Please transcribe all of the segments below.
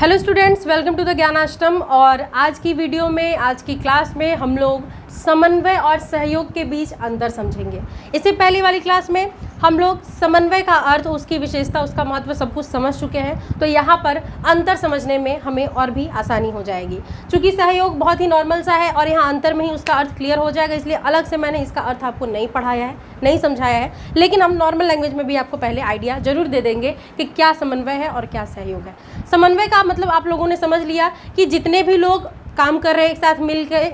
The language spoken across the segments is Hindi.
Hello students, welcome to the Gyanashtam. और आज की वीडियो में, आज की क्लास में हम लोग समन्वय और सहयोग के बीच अंतर समझेंगे। इससे पहले वाली क्लास में हम लोग समन्वय का अर्थ, उसकी विशेषता, उसका महत्व सब कुछ समझ चुके हैं। तो यहाँ पर अंतर समझने में हमें और भी आसानी हो जाएगी। चूँकि सहयोग बहुत ही नॉर्मल सा है और यहाँ अंतर में ही उसका अर्थ क्लियर हो जाएगा, इसलिए अलग से मैंने इसका अर्थ आपको नहीं पढ़ाया है, नहीं समझाया है। लेकिन हम नॉर्मल लैंग्वेज में भी आपको पहले आइडिया जरूर दे देंगे कि क्या समन्वय है और क्या सहयोग है। समन्वय का मतलब आप लोगों ने समझ लिया कि जितने भी लोग काम कर रहे हैं एक साथ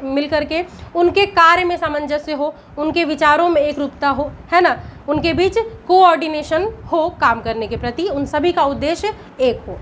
मिल करके उनके कार्य में सामंजस्य हो, उनके विचारों में एक रूपता हो, है ना, उनके बीच कोऑर्डिनेशन हो काम करने के प्रति, उन सभी का उद्देश्य एक हो।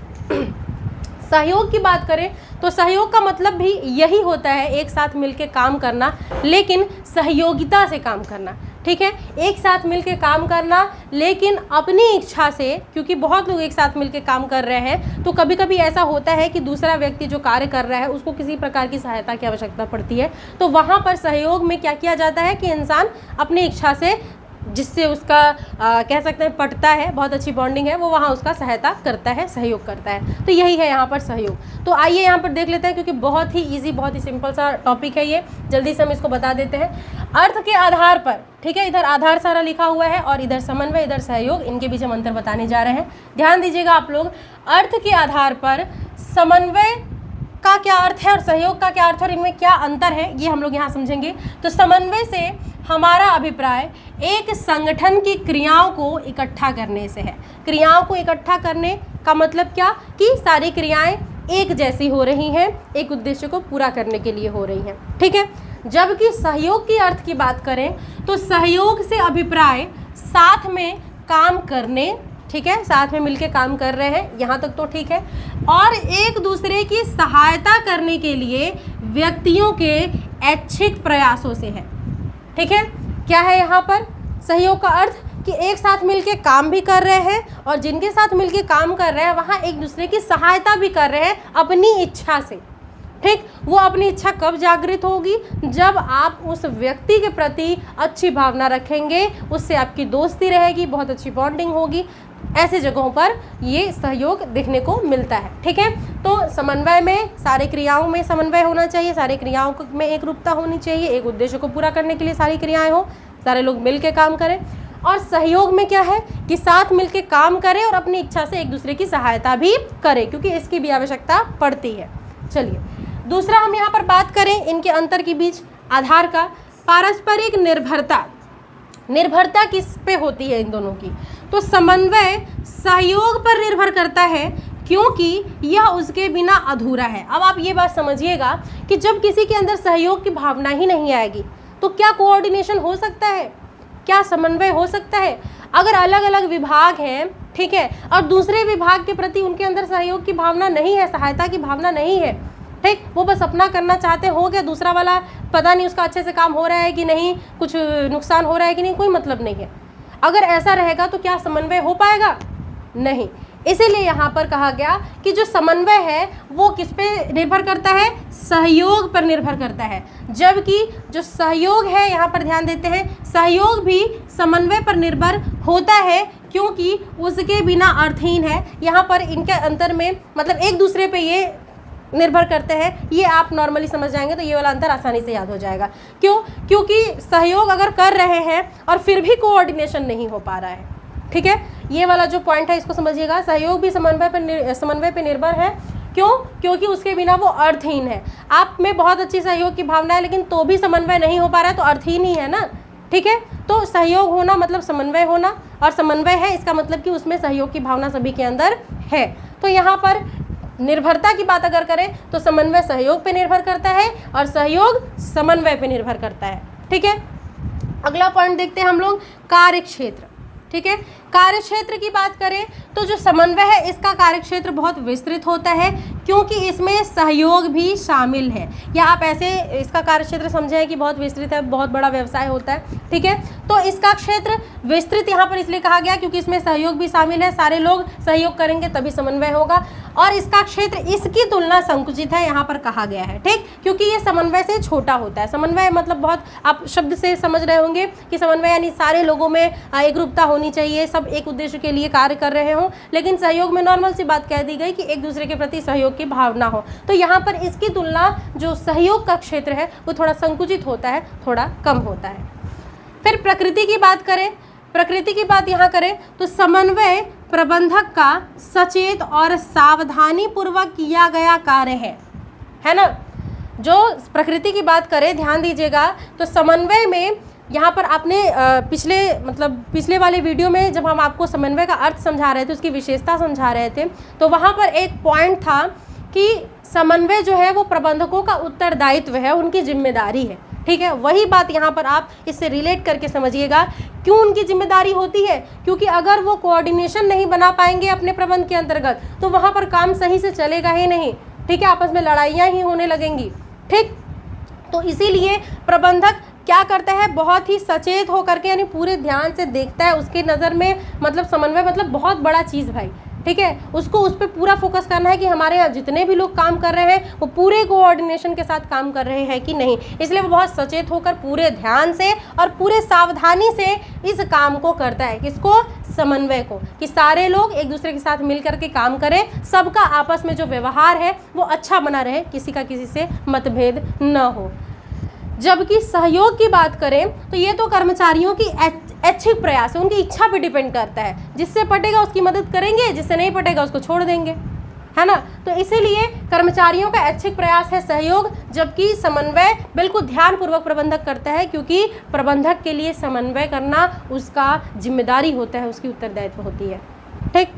सहयोग की बात करें तो सहयोग का मतलब भी यही होता है, एक साथ मिलके काम करना, लेकिन सहयोगिता से काम करना। ठीक है, एक साथ मिलके काम करना लेकिन अपनी इच्छा से, क्योंकि बहुत लोग एक साथ मिलके काम कर रहे हैं तो कभी कभी ऐसा होता है कि दूसरा व्यक्ति जो कार्य कर रहा है उसको किसी प्रकार की सहायता की आवश्यकता पड़ती है। तो वहाँ पर सहयोग में क्या किया जाता है कि इंसान अपनी इच्छा से, जिससे उसका कह सकते हैं पटता है, बहुत अच्छी बॉन्डिंग है, वो वहाँ उसका सहायता करता है, सहयोग करता है। तो यही है यहाँ पर सहयोग। तो आइए यहाँ पर देख लेते हैं, क्योंकि बहुत ही इजी, बहुत ही सिंपल सा टॉपिक है ये, जल्दी से हम इसको बता देते हैं। अर्थ के आधार पर, ठीक है, इधर आधार सारा लिखा हुआ है और इधर समन्वय, इधर सहयोग, इनके बीच हम अंतर बताने जा रहे हैं। ध्यान दीजिएगा आप लोग। अर्थ के आधार पर समन्वय का क्या अर्थ है और सहयोग का क्या अर्थ है और इनमें क्या अंतर है, ये हम लोग यहाँ समझेंगे। तो समन्वय से हमारा अभिप्राय एक संगठन की क्रियाओं को इकट्ठा करने से है। क्रियाओं को इकट्ठा करने का मतलब क्या कि सारी क्रियाएं एक जैसी हो रही हैं, एक उद्देश्य को पूरा करने के लिए हो रही हैं। ठीक है, जबकि सहयोग की अर्थ की बात करें तो सहयोग से अभिप्राय साथ में काम करने, ठीक है, साथ में मिलके काम कर रहे हैं, यहाँ तक तो ठीक है, और एक दूसरे की सहायता करने के लिए व्यक्तियों के ऐच्छिक प्रयासों से है। ठीक है, क्या है यहाँ पर सहयोग का अर्थ कि एक साथ मिलके काम भी कर रहे हैं और जिनके साथ मिलके काम कर रहे हैं वहाँ एक दूसरे की सहायता भी कर रहे हैं अपनी इच्छा से। ठीक, वो अपनी इच्छा कब जागृत होगी? जब आप उस व्यक्ति के प्रति अच्छी भावना रखेंगे, उससे आपकी दोस्ती रहेगी, बहुत अच्छी बॉन्डिंग होगी। ऐसे जगहों पर ये सहयोग देखने को मिलता है। ठीक है, तो समन्वय में सारे क्रियाओं में समन्वय होना चाहिए, सारे क्रियाओं में एक रूपता होनी चाहिए, एक उद्देश्य को पूरा करने के लिए सारी क्रियाएं हो, सारे लोग मिल के काम करें। और सहयोग में क्या है कि साथ मिल के काम करें और अपनी इच्छा से एक दूसरे की सहायता भी करें, क्योंकि इसकी भी आवश्यकता पड़ती है। चलिए, दूसरा हम यहाँ पर बात करें इनके अंतर के बीच आधार का, पारस्परिक निर्भरता। निर्भरता किस पे होती है इन दोनों की? तो समन्वय सहयोग पर निर्भर करता है क्योंकि यह उसके बिना अधूरा है। अब आप ये बात समझिएगा कि जब किसी के अंदर सहयोग की भावना ही नहीं आएगी तो क्या कोऑर्डिनेशन हो सकता है, क्या समन्वय हो सकता है? अगर अलग अलग विभाग हैं, ठीक है, और दूसरे विभाग के प्रति उनके अंदर सहयोग की भावना नहीं है, सहायता की भावना नहीं है, ठीक, वो बस अपना करना चाहते हो गया, दूसरा वाला पता नहीं उसका अच्छे से काम हो रहा है कि नहीं, कुछ नुकसान हो रहा है कि नहीं, कोई मतलब नहीं है। अगर ऐसा रहेगा तो क्या समन्वय हो पाएगा? नहीं। इसीलिए यहाँ पर कहा गया कि जो समन्वय है वो किस पे निर्भर करता है? सहयोग पर निर्भर करता है। जबकि जो सहयोग है, यहाँ पर ध्यान देते हैं, सहयोग भी समन्वय पर निर्भर होता है क्योंकि उसके बिना अर्थहीन है। यहाँ पर इनके अंतर में मतलब एक दूसरे पे ये निर्भर करते हैं, ये आप नॉर्मली समझ जाएंगे तो ये वाला अंतर आसानी से याद हो जाएगा। क्यों? क्योंकि सहयोग अगर कर रहे हैं और फिर भी कोऑर्डिनेशन नहीं हो पा रहा है, ठीक है, ये वाला जो पॉइंट है इसको समझिएगा। सहयोग भी समन्वय पे निर्भर है। क्यों? क्योंकि उसके बिना वो अर्थहीन है। आप में बहुत अच्छी सहयोग की भावना है लेकिन तो भी समन्वय नहीं हो पा रहा है तो अर्थहीन ही है ना। ठीक है, तो सहयोग होना मतलब समन्वय होना, और समन्वय है इसका मतलब कि उसमें सहयोग की भावना सभी के अंदर है। तो यहाँ पर निर्भरता की बात अगर करें तो समन्वय सहयोग पे निर्भर करता है और सहयोग समन्वय पे निर्भर करता है। ठीक है, अगला पॉइंट देखते हैं हम लोग, कार्यक्षेत्र। ठीक है, कार्यक्षेत्र की बात करें तो जो समन्वय है इसका कार्यक्षेत्र बहुत विस्तृत होता है क्योंकि इसमें सहयोग भी शामिल है। या आप ऐसे इसका कार्यक्षेत्र समझें कि बहुत विस्तृत है, बहुत बड़ा व्यवसाय होता है। ठीक है, तो इसका क्षेत्र विस्तृत यहाँ पर इसलिए कहा गया क्योंकि इसमें सहयोग भी शामिल है, सारे लोग सहयोग करेंगे तभी समन्वय होगा। और इसका क्षेत्र इसकी तुलना संकुचित है, यहाँ पर कहा गया है, ठीक, क्योंकि ये समन्वय से छोटा होता है। समन्वय मतलब बहुत, आप शब्द से समझ रहे होंगे कि समन्वय यानी सारे लोगों में एकरूपता होनी चाहिए, सब एक उद्देश्य के लिए कार्य कर रहे हों, लेकिन सहयोग में नॉर्मल सी बात कह दी गई कि एक दूसरे के प्रति सहयोग की भावना हो। तो यहाँ पर इसकी तुलना जो सहयोग का क्षेत्र है वो थोड़ा संकुचित होता है, थोड़ा कम होता है। फिर प्रकृति की बात करें, प्रकृति की बात यहाँ करें तो समन्वय प्रबंधक का सचेत और सावधानी पूर्वक किया गया कार्य है ना। जो प्रकृति की बात करें, ध्यान दीजिएगा, तो समन्वय में यहाँ पर आपने पिछले वाले वीडियो में जब हम आपको समन्वय का अर्थ समझा रहे थे, उसकी विशेषता समझा रहे थे, तो वहाँ पर एक पॉइंट था कि समन्वय जो है वो प्रबंधकों का उत्तरदायित्व है, उनकी जिम्मेदारी है, ठीक है। वही बात यहाँ पर आप इससे रिलेट करके समझिएगा, क्यों उनकी जिम्मेदारी होती है, क्योंकि अगर वो कोऑर्डिनेशन नहीं बना पाएंगे अपने प्रबंध के अंतर्गत तो वहाँ पर काम सही से चलेगा ही नहीं, ठीक है, आपस में लड़ाइयाँ ही होने लगेंगी, ठीक। तो इसीलिए प्रबंधक क्या करता है, बहुत ही सचेत होकर के यानी पूरे ध्यान से देखता है, उसके नज़र में मतलब समन्वय मतलब बहुत बड़ा चीज़ भाई, ठीक है, उसको उस पर पूरा फोकस करना है कि हमारे यहाँ जितने भी लोग काम कर रहे हैं वो पूरे कोऑर्डिनेशन के साथ काम कर रहे हैं कि नहीं। इसलिए वो बहुत सचेत होकर पूरे ध्यान से और पूरे सावधानी से इस काम को करता है, किसको, समन्वय को, कि सारे लोग एक दूसरे के साथ मिल करके काम करें, सबका आपस में जो व्यवहार है वो अच्छा बना रहे, किसी का किसी से मतभेद न हो। जबकि सहयोग की बात करें तो ये तो कर्मचारियों की ऐच्छिक प्रयास है, उनकी इच्छा पे डिपेंड करता है, जिससे पटेगा उसकी मदद करेंगे, जिससे नहीं पटेगा उसको छोड़ देंगे, है ना। तो इसीलिए कर्मचारियों का ऐच्छिक प्रयास है सहयोग, जबकि समन्वय बिल्कुल ध्यानपूर्वक प्रबंधक करता है, क्योंकि प्रबंधक के लिए समन्वय करना उसका जिम्मेदारी होता है, उसकी उत्तरदायित्व होती है, ठीक।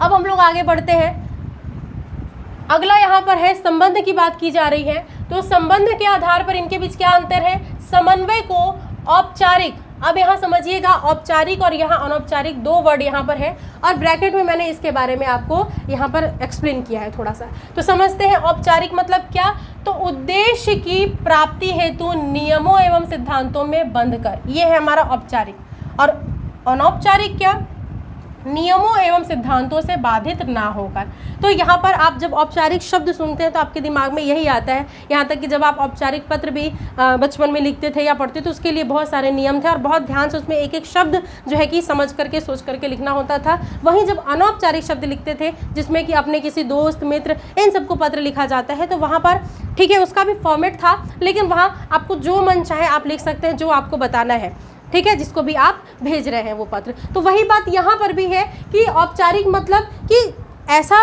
अब हम लोग आगे बढ़ते हैं। अगला यहाँ पर है संबंध की बात की जा रही है, तो संबंध के आधार पर इनके बीच क्या अंतर है, समन्वय को औपचारिक, अब यहाँ समझिएगा औपचारिक और यहाँ अनौपचारिक दो वर्ड यहाँ पर है, और ब्रैकेट में मैंने इसके बारे में आपको यहाँ पर एक्सप्लेन किया है थोड़ा सा। तो समझते हैं औपचारिक मतलब क्या, तो उद्देश्य की प्राप्ति हेतु नियमों एवं सिद्धांतों में बंधकर, ये है हमारा औपचारिक। और अनौपचारिक क्या, नियमों एवं सिद्धांतों से बाधित ना होकर। तो यहाँ पर आप जब औपचारिक शब्द सुनते हैं तो आपके दिमाग में यही आता है, यहाँ तक कि जब आप औपचारिक पत्र भी बचपन में लिखते थे या पढ़ते तो उसके लिए बहुत सारे नियम थे और बहुत ध्यान से उसमें एक एक शब्द जो है कि समझ करके सोच करके लिखना होता था। वहीं जब अनौपचारिक शब्द लिखते थे जिसमें कि अपने किसी दोस्त मित्र इन सबको पत्र लिखा जाता है, तो वहाँ पर ठीक है उसका भी फॉर्मेट था, लेकिन वहाँ आपको जो मन चाहे आप लिख सकते हैं, जो आपको बताना है, ठीक है, जिसको भी आप भेज रहे हैं वो पत्र। तो वही बात यहाँ पर भी है कि औपचारिक मतलब कि ऐसा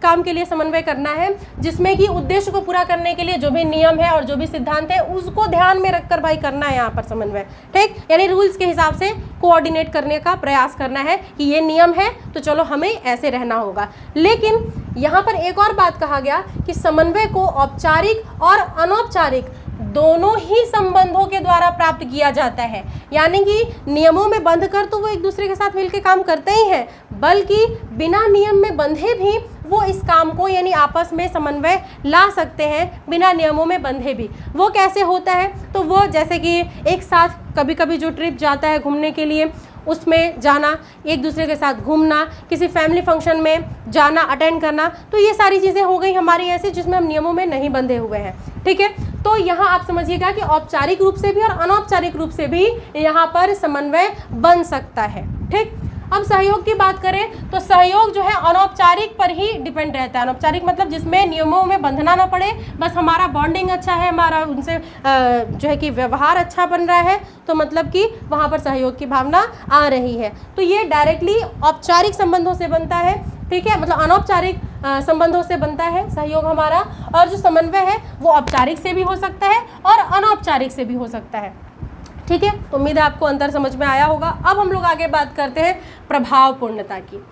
काम के लिए समन्वय करना है जिसमें कि उद्देश्य को पूरा करने के लिए जो भी नियम है और जो भी सिद्धांत है उसको ध्यान में रखकर भाई करना है यहाँ पर समन्वय, ठीक, यानी रूल्स के हिसाब से कोऑर्डिनेट करने का प्रयास करना है कि ये नियम है तो चलो हमें ऐसे रहना होगा। लेकिन यहाँ पर एक और बात कहा गया कि समन्वय को औपचारिक और अनौपचारिक दोनों ही संबंधों के द्वारा प्राप्त किया जाता है, यानी कि नियमों में बंधकर तो वो एक दूसरे के साथ मिलकर काम करते ही हैं, बल्कि बिना नियम में बंधे भी वो इस काम को यानी आपस में समन्वय ला सकते हैं, बिना नियमों में बंधे भी। वो कैसे होता है, तो वो जैसे कि एक साथ कभी कभी जो ट्रिप जाता है घूमने के लिए उसमें जाना, एक दूसरे के साथ घूमना, किसी फैमिली फंक्शन में जाना, अटेंड करना, तो ये सारी चीज़ें हो गई हमारी ऐसी जिसमें हम नियमों में नहीं बंधे हुए हैं, ठीक है। तो यहाँ आप समझिएगा कि औपचारिक रूप से भी और अनौपचारिक रूप से भी यहाँ पर समन्वय बन सकता है, ठीक। अब सहयोग की बात करें तो सहयोग जो है अनौपचारिक पर ही डिपेंड रहता है। अनौपचारिक मतलब जिसमें नियमों में बंधना ना पड़े, बस हमारा बॉन्डिंग अच्छा है, हमारा उनसे जो है कि व्यवहार अच्छा बन रहा है, तो मतलब कि वहाँ पर सहयोग की भावना आ रही है। तो ये डायरेक्टली औपचारिक संबंधों से बनता है, ठीक है, मतलब अनौपचारिक संबंधों से बनता है सहयोग हमारा, और जो समन्वय है वो औपचारिक से भी हो सकता है और अनौपचारिक से भी हो सकता है, ठीक है। तो उम्मीद है आपको अंतर समझ में आया होगा। अब हम लोग आगे बात करते हैं प्रभावपूर्णता की।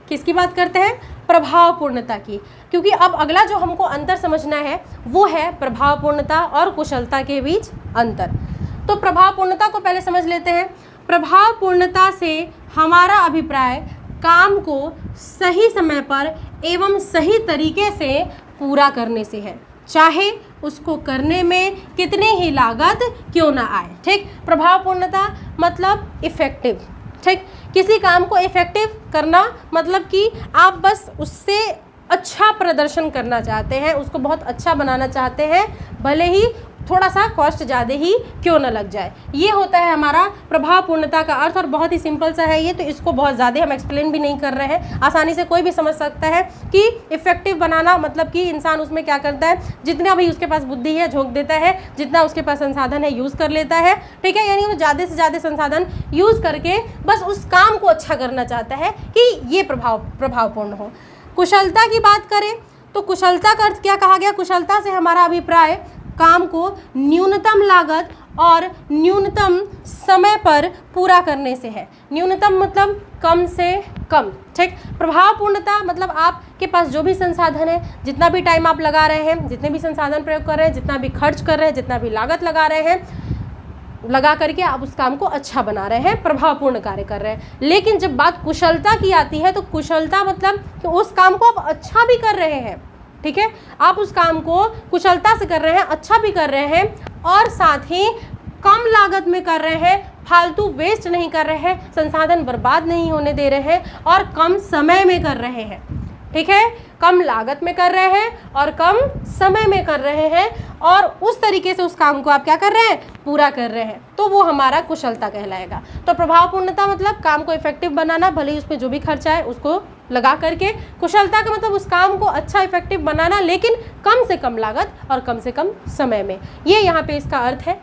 किसकी बात करते हैं, प्रभावपूर्णता की, क्योंकि अब अगला जो हमको अंतर समझना है वो है प्रभावपूर्णता और कुशलता के बीच अंतर। तो प्रभावपूर्णता को पहले समझ लेते हैं। प्रभावपूर्णता से हमारा अभिप्राय काम को सही समय पर एवं सही तरीके से पूरा करने से है, चाहे उसको करने में कितनी ही लागत क्यों ना आए, ठीक। प्रभावपूर्णता मतलब इफ़ेक्टिव, ठीक, किसी काम को इफ़ेक्टिव करना मतलब कि आप बस उससे अच्छा प्रदर्शन करना चाहते हैं, उसको बहुत अच्छा बनाना चाहते हैं, भले ही थोड़ा सा कॉस्ट ज़्यादा ही क्यों ना लग जाए। ये होता है हमारा प्रभावपूर्णता का अर्थ, और बहुत ही सिंपल सा है ये, तो इसको बहुत ज़्यादा हम एक्सप्लेन भी नहीं कर रहे हैं, आसानी से कोई भी समझ सकता है कि इफेक्टिव बनाना मतलब कि इंसान उसमें क्या करता है, जितना भी उसके पास बुद्धि है झोंक देता है, जितना उसके पास संसाधन है यूज़ कर लेता है, ठीक है। यानी वो ज़्यादा से ज़्यादा संसाधन यूज़ करके बस उस काम को अच्छा करना चाहता है कि ये प्रभावपूर्ण हो। कुशलता की बात करें तो कुशलता का अर्थ क्या कहा गया, कुशलता से हमारा अभिप्राय काम को न्यूनतम लागत और न्यूनतम समय पर पूरा करने से है। न्यूनतम मतलब कम से कम, ठीक। प्रभावपूर्णता मतलब आपके पास जो भी संसाधन है, जितना भी टाइम आप लगा रहे हैं, जितने भी संसाधन प्रयोग कर रहे हैं, जितना भी खर्च कर रहे हैं, जितना भी लागत लगा रहे हैं, लगा करके आप उस काम को अच्छा बना रहे हैं, प्रभावपूर्ण कार्य कर रहे हैं। लेकिन जब बात कुशलता की आती है तो कुशलता मतलब कि उस काम को आप अच्छा भी कर रहे हैं, ठीक है, आप उस काम को कुशलता से कर रहे हैं, अच्छा भी कर रहे हैं, और साथ ही कम लागत में कर रहे हैं, फालतू वेस्ट नहीं कर रहे हैं, संसाधन बर्बाद नहीं होने दे रहे हैं, और कम समय में कर रहे हैं, ठीक है, कम लागत में कर रहे हैं और कम समय में कर रहे हैं, और उस तरीके से उस काम को आप क्या कर रहे हैं, पूरा कर रहे हैं, तो वो हमारा कुशलता कहलाएगा। तो प्रभावपूर्णता मतलब काम को इफेक्टिव बनाना, भले ही उसमें जो भी खर्चा है उसको लगा करके। कुशलता का मतलब उस काम को अच्छा इफेक्टिव बनाना, लेकिन कम से कम लागत और कम से कम समय में। ये यहाँ पे इसका अर्थ है।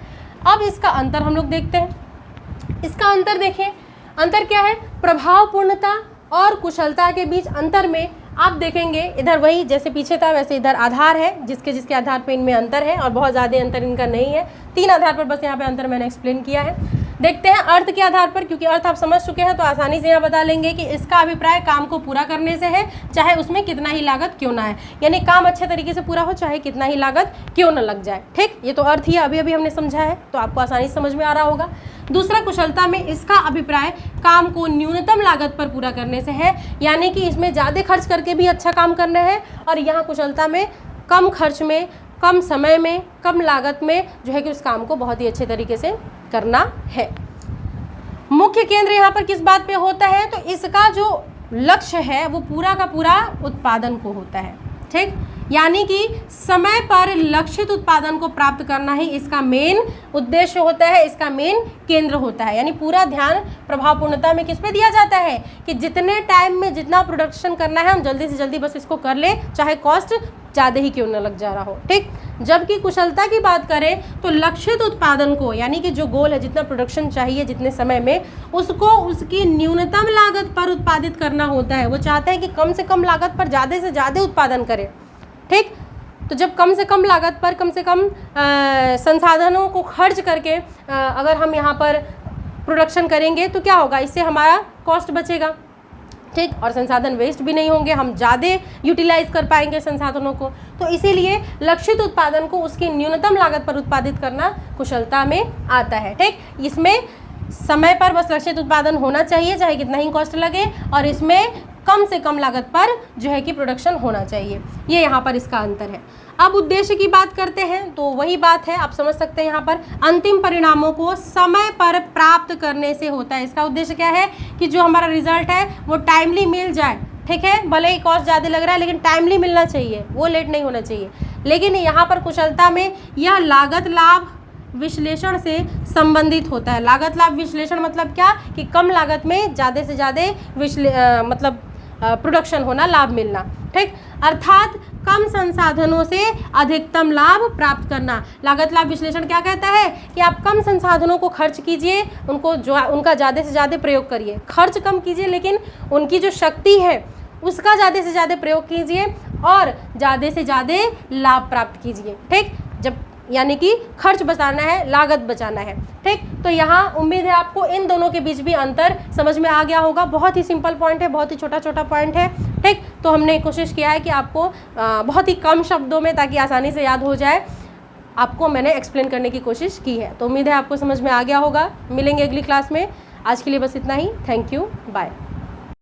अब इसका अंतर हम लोग देखते हैं। इसका अंतर देखिए, अंतर क्या है, प्रभावपूर्णता और कुशलता के बीच अंतर में आप देखेंगे, इधर वही जैसे पीछे था वैसे इधर आधार है, जिसके जिसके आधार पे इनमें अंतर है, और बहुत ज़्यादा अंतर इनका नहीं है। 3 आधार पर बस यहाँ पे अंतर मैंने एक्सप्लेन किया है। देखते हैं अर्थ के आधार पर, क्योंकि अर्थ आप समझ चुके हैं तो आसानी से यहाँ बता लेंगे कि इसका अभिप्राय काम को पूरा करने से है, चाहे उसमें कितना ही लागत क्यों ना है, यानी काम अच्छे तरीके से पूरा हो चाहे कितना ही लागत क्यों ना लग जाए, ठीक। ये तो अर्थ ही अभी अभी हमने समझा है, तो आपको आसानी से समझ में आ रहा होगा। दूसरा कुशलता में इसका अभिप्राय काम को न्यूनतम लागत पर पूरा करने से है, यानी कि इसमें ज़्यादा खर्च करके भी अच्छा काम करना है, और यहाँ कुशलता में कम खर्च में, कम समय में, कम लागत में जो है कि उस काम को बहुत ही अच्छे तरीके से करना है। मुख्य केंद्र यहाँ पर किस बात पे होता है, तो इसका जो लक्ष्य है वो पूरा का पूरा उत्पादन को होता है, ठीक। यानी कि समय पर लक्षित उत्पादन को प्राप्त करना ही इसका मेन उद्देश्य होता है, इसका मेन केंद्र होता है। यानी पूरा ध्यान प्रभावपूर्णता में किस पे दिया जाता है कि जितने टाइम में जितना प्रोडक्शन करना है हम जल्दी से जल्दी बस इसको कर ले, चाहे कॉस्ट ज़्यादा ही क्यों न लग जा रहा हो, ठीक। जबकि कुशलता की बात करें तो लक्षित उत्पादन को, यानी कि जो गोल है, जितना प्रोडक्शन चाहिए जितने समय में, उसको उसकी न्यूनतम लागत पर उत्पादित करना होता है। वो चाहते हैं कि कम से कम लागत पर ज़्यादा से ज़्यादा उत्पादन करें, ठीक। तो जब कम से कम लागत पर कम से कम संसाधनों को खर्च करके अगर हम यहाँ पर प्रोडक्शन करेंगे तो क्या होगा, इससे हमारा कॉस्ट बचेगा, ठीक, और संसाधन वेस्ट भी नहीं होंगे, हम ज़्यादा यूटिलाइज कर पाएंगे संसाधनों को। तो इसीलिए लक्षित उत्पादन को उसकी न्यूनतम लागत पर उत्पादित करना कुशलता में आता है, ठीक। इसमें समय पर बस लक्षित उत्पादन होना चाहिए, चाहे कितना ही कॉस्ट लगे, और इसमें कम से कम लागत पर जो है कि प्रोडक्शन होना चाहिए। ये यहाँ पर इसका अंतर है। अब उद्देश्य की बात करते हैं तो वही बात है, आप समझ सकते हैं यहाँ पर अंतिम परिणामों को समय पर प्राप्त करने से होता है। इसका उद्देश्य क्या है कि जो हमारा रिजल्ट है वो टाइमली मिल जाए, ठीक है, भले ही कॉस्ट ज़्यादा लग रहा है लेकिन टाइमली मिलना चाहिए, वो लेट नहीं होना चाहिए। लेकिन यहाँ पर कुशलता में यह लागत लाभ विश्लेषण से संबंधित होता है। लागत लाभ विश्लेषण मतलब क्या कि कम लागत में ज़्यादा से ज़्यादा मतलब प्रोडक्शन होना, लाभ मिलना, ठीक। अर्थात कम संसाधनों से अधिकतम लाभ प्राप्त करना। लागत लाभ विश्लेषण क्या कहता है कि आप कम संसाधनों को खर्च कीजिए, उनका ज़्यादा से ज़्यादा प्रयोग करिए, खर्च कम कीजिए लेकिन उनकी जो शक्ति है उसका ज़्यादा से ज़्यादा प्रयोग कीजिए और ज़्यादा से ज़्यादा लाभ प्राप्त कीजिए, ठीक। जब यानी कि खर्च बचाना है, लागत बचाना है, ठीक। तो यहाँ उम्मीद है आपको इन दोनों के बीच भी अंतर समझ में आ गया होगा। बहुत ही सिंपल पॉइंट है, बहुत ही छोटा छोटा पॉइंट है, ठीक। तो हमने कोशिश किया है कि आपको बहुत ही कम शब्दों में, ताकि आसानी से याद हो जाए, आपको मैंने एक्सप्लेन करने की कोशिश की है। तो उम्मीद है आपको समझ में आ गया होगा। मिलेंगे अगली क्लास में। आज के लिए बस इतना ही। Thank you, bye.